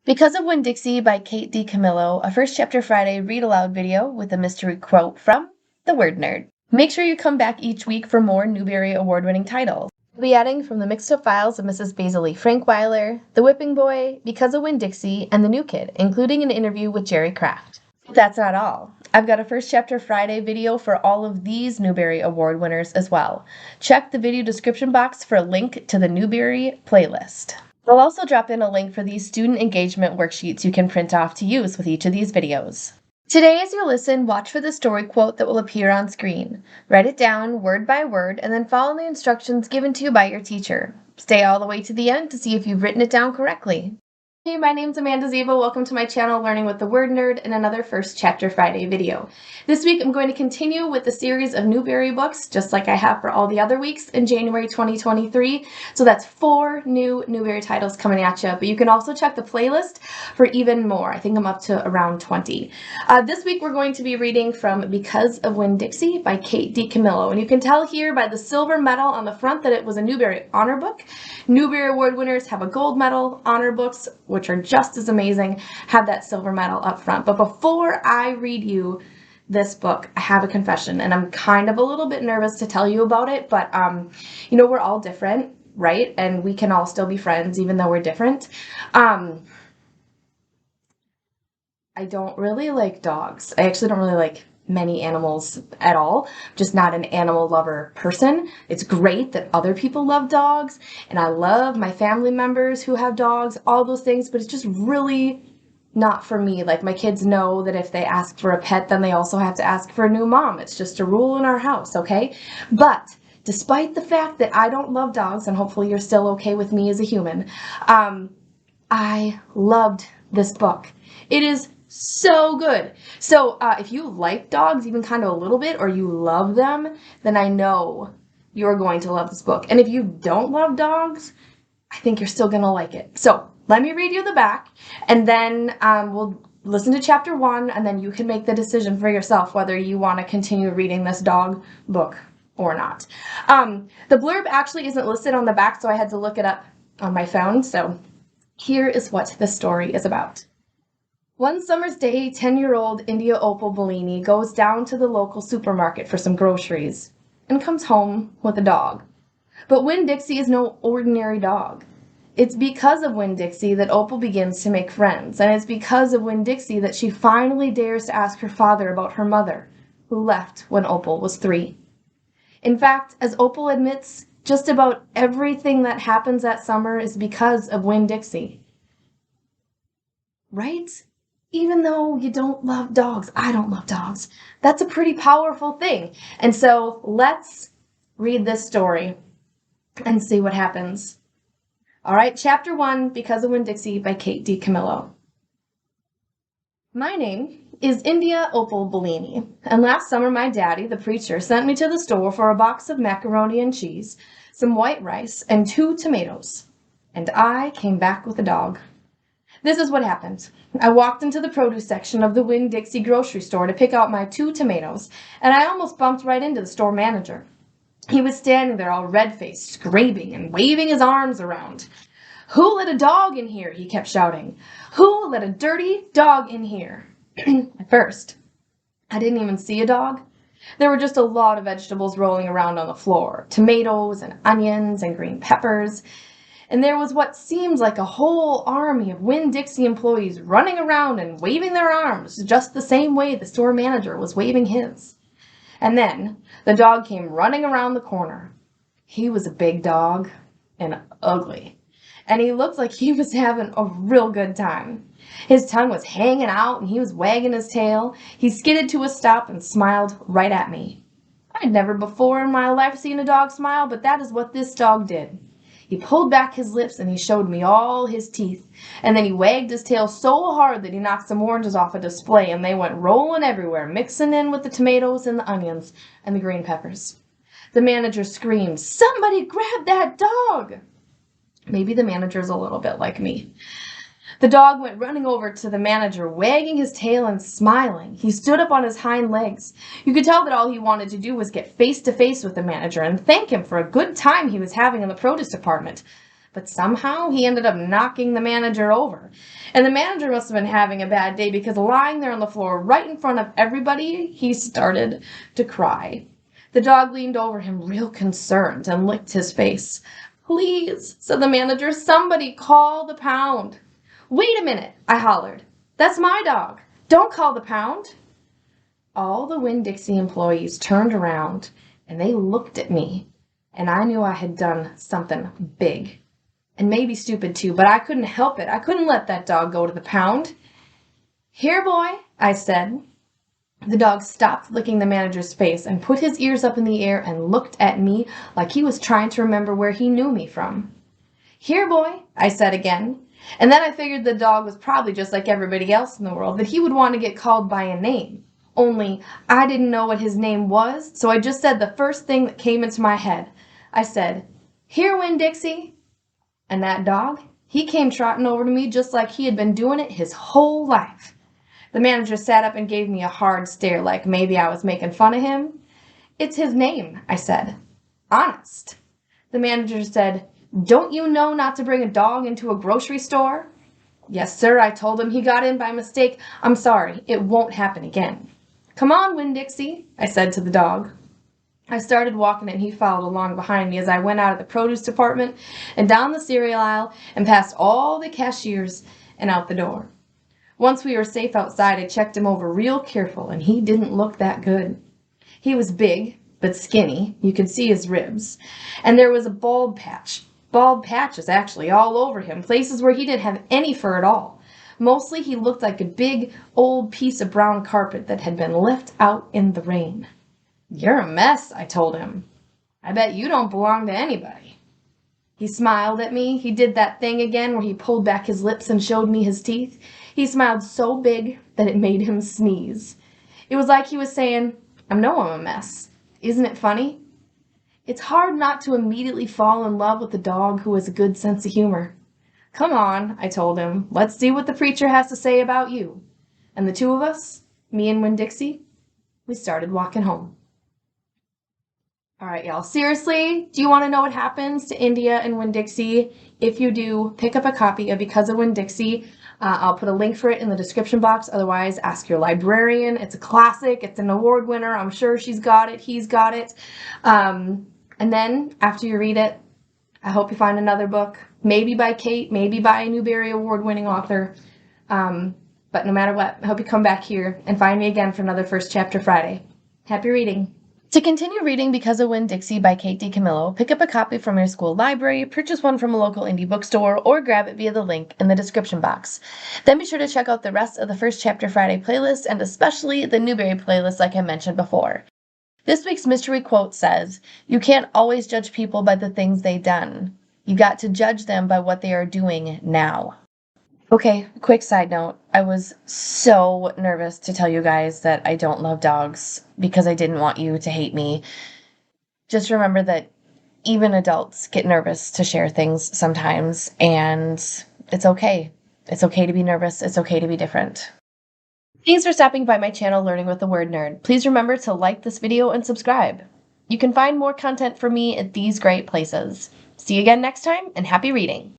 Because of Winn Dixie by Kate DiCamillo, a First Chapter Friday read aloud video with a mystery quote from The Word Nerd. Make sure you come back each week for more Newbery Award-winning titles. We'll be adding from the mixed-up files of Mrs. Basil Frankweiler, The Whipping Boy, Because of Winn Dixie, and The New Kid, including an interview with Jerry Kraft. But that's not all. I've got a First Chapter Friday video for all of these Newbery Award winners as well. Check the video description box for a link to the Newbery playlist. I'll also drop in a link for these student engagement worksheets you can print off to use with each of these videos. Today, as you listen, watch for the story quote that will appear on screen. Write it down word by word and then follow the instructions given to you by your teacher. Stay all the way to the end to see if you've written it down correctly. Hey, my name's Zieba. Welcome to my channel, Learning with the Word Nerd, and another First Chapter Friday video. This week, I'm going to continue with the series of Newbery books, just like I have for all the other weeks in January 2023. So that's 4 new Newbery titles coming at you, but you can also check the playlist for even more. I think I'm up to around 20. This week, we're going to be reading from Because of Winn Dixie by Kate DiCamillo, and you can tell here by the silver medal on the front that it was a Newbery Honor book. Newbery Award winners have a gold medal. Honor books, which are just as amazing, have that silver medal up front. But before I read you this book, I have a confession, and I'm kind of a little bit nervous to tell you about it, but you know, we're all different, right? And we can all still be friends even though we're different. I don't really like dogs. I actually don't really like many animals at all. Just not an animal lover person. It's great that other people love dogs, and I love my family members who have dogs, all those things, but it's just really not for me. Like, my kids know that if they ask for a pet, then they also have to ask for a new mom. It's just a rule in our house, okay? But despite the fact that I don't love dogs, and hopefully you're still okay with me as a human, I loved this book. It is so good. So if you like dogs even kind of a little bit, or you love them, then I know you're going to love this book. And if you don't love dogs, I think you're still going to like it. So let me read you the back, and then we'll listen to chapter 1, and then you can make the decision for yourself whether you want to continue reading this dog book or not. The blurb actually isn't listed on the back, so I had to look it up on my phone. So here is what the story is about. One summer's day, 10-year-old India Opal Buloni goes down to the local supermarket for some groceries and comes home with a dog. But Winn Dixie is no ordinary dog. It's because of Winn Dixie that Opal begins to make friends, and it's because of Winn Dixie that she finally dares to ask her father about her mother, who left when Opal was 3. In fact, as Opal admits, just about everything that happens that summer is because of Winn Dixie. Right? Even though you don't love dogs, I don't love dogs, that's a pretty powerful thing. And so let's read this story and see what happens. All right, chapter 1, Because of Winn Dixie by Kate DiCamillo. My name is India Opal Buloni, and last summer my daddy, the preacher, sent me to the store for a box of macaroni and cheese, some white rice, and 2 tomatoes. And I came back with a dog. This is what happened. I walked into the produce section of the Winn Dixie grocery store to pick out my 2 tomatoes, and I almost bumped right into the store manager. He was standing there all red-faced, scraping and waving his arms around. "Who let a dog in here?" he kept shouting. "Who let a dirty dog in here?" At first, I didn't even see a dog. There were just a lot of vegetables rolling around on the floor, tomatoes and onions and green peppers. And there was what seemed like a whole army of Winn Dixie employees running around and waving their arms just the same way the store manager was waving his. And then the dog came running around the corner. He was a big dog and ugly, and he looked like he was having a real good time. His tongue was hanging out and he was wagging his tail. He skidded to a stop and smiled right at me. I'd never before in my life seen a dog smile, but that is what this dog did. He pulled back his lips and he showed me all his teeth, and then he wagged his tail so hard that he knocked some oranges off a display, and they went rolling everywhere, mixing in with the tomatoes and the onions and the green peppers. The manager screamed, "Somebody grab that dog!" Maybe the manager's a little bit like me. The dog went running over to the manager, wagging his tail and smiling. He stood up on his hind legs. You could tell that all he wanted to do was get face to face with the manager and thank him for a good time he was having in the produce department. but somehow he ended up knocking the manager over. And the manager must have been having a bad day because lying there on the floor right in front of everybody, he started to cry. The dog leaned over him real concerned and licked his face. "Please," said the manager, "somebody call the pound." "Wait a minute," I hollered. "That's my dog. Don't call the pound." All the Winn Dixie employees turned around and they looked at me, and I knew I had done something big. And maybe stupid too, but I couldn't help it. I couldn't let that dog go to the pound. "Here, boy," I said. The dog stopped licking the manager's face and put his ears up in the air and looked at me like he was trying to remember where he knew me from. "Here, boy," I said again. And then I figured the dog was probably just like everybody else in the world, that he would want to get called by a name. Only I didn't know what his name was, so I just said the first thing that came into my head. I said, "Here, Winn Dixie." And that dog, he came trotting over to me just like he had been doing it his whole life. The manager sat up and gave me a hard stare like maybe I was making fun of him. "It's his name," I said. "Honest." The manager said, "Don't you know not to bring a dog into a grocery store?" "Yes, sir," I told him. "He got in by mistake. I'm sorry. It won't happen again." "Come on, Winn Dixie," I said to the dog. I started walking and he followed along behind me as I went out of the produce department and down the cereal aisle and past all the cashiers and out the door. Once we were safe outside, I checked him over real careful, and he didn't look that good. He was big, but skinny. You could see his ribs. And there was a bald patches actually all over him, places where he didn't have any fur at all. Mostly he looked like a big, old piece of brown carpet that had been left out in the rain. "You're a mess," I told him. "I bet you don't belong to anybody." He smiled at me. He did that thing again where he pulled back his lips and showed me his teeth. He smiled so big that it made him sneeze. It was like he was saying, I'm a mess. Isn't it funny?" It's hard not to immediately fall in love with a dog who has a good sense of humor. "Come on," I told him. "Let's see what the preacher has to say about you." And the two of us, me and Winn Dixie, we started walking home. All right, y'all. Seriously, do you want to know what happens to India and Winn Dixie? If you do, pick up a copy of Because of Winn Dixie. I'll put a link for it in the description box. Otherwise, ask your librarian. It's a classic. It's an award winner. I'm sure she's got it. He's got it. And then after you read it, I hope you find another book, maybe by Kate, maybe by a Newbery Award-winning author. But no matter what, I hope you come back here and find me again for another First Chapter Friday. Happy reading. To continue reading Because of Winn Dixie by Kate DiCamillo, pick up a copy from your school library, purchase one from a local indie bookstore, or grab it via the link in the description box. Then be sure to check out the rest of the First Chapter Friday playlist, and especially the Newbery playlist like I mentioned before. This week's mystery quote says, "You can't always judge people by the things they've done. You got to judge them by what they are doing now." Okay, quick side note. I was so nervous to tell you guys that I don't love dogs because I didn't want you to hate me. Just remember that even adults get nervous to share things sometimes, and it's okay. It's okay to be nervous. It's okay to be different. Thanks for stopping by my channel, Learning with the Word Nerd. Please remember to like this video and subscribe. You can find more content from me at these great places. See you again next time, and happy reading!